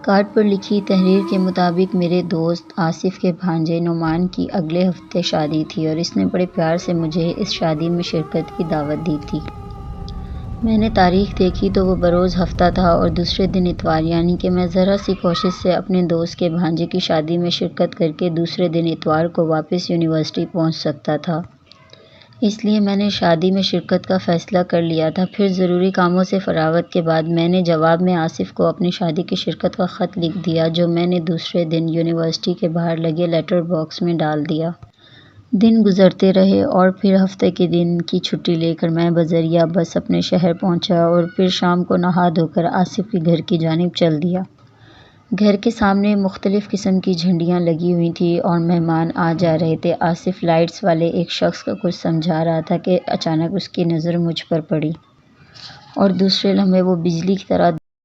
Card پر لکھی تحریر کے مطابق میرے دوست آصف کے بھانجے نعمان کی اگلے ہفتے شادی تھی اور اس نے بڑے پیار سے مجھے اس شادی میں شرکت کی دعوت دی تھی۔ میں نے تاریخ دیکھی تو وہ بروز ہفتہ تھا اور دوسرے دن اتوار، یعنی کہ میں ذرا سی کوشش سے اپنے دوست کے بھانجے کی شادی میں شرکت کر کے دوسرے دن اتوار کو واپس یونیورسٹی پہنچ سکتا تھا۔ اس لیے میں نے شادی میں شرکت کا فیصلہ کر لیا تھا۔ پھر ضروری کاموں سے فراغت کے بعد میں نے جواب میں آصف کو اپنی شادی کی شرکت کا خط لکھ دیا، جو میں نے دوسرے دن یونیورسٹی کے باہر لگے لیٹر باکس میں ڈال دیا۔ دن گزرتے رہے اور پھر ہفتے کے دن کی چھٹی لے کر میں بذریعہ بس اپنے شہر پہنچا اور پھر شام کو نہا دھو کر آصف کے گھر کی جانب چل دیا۔ گھر کے سامنے مختلف قسم کی جھنڈیاں لگی ہوئی تھیں اور مہمان آ جا رہے تھے۔ آصف لائٹس والے ایک شخص کو کچھ سمجھا رہا تھا کہ اچانک اس کی نظر مجھ پر پڑی اور دوسرے لمحے وہ بجلی کی طرح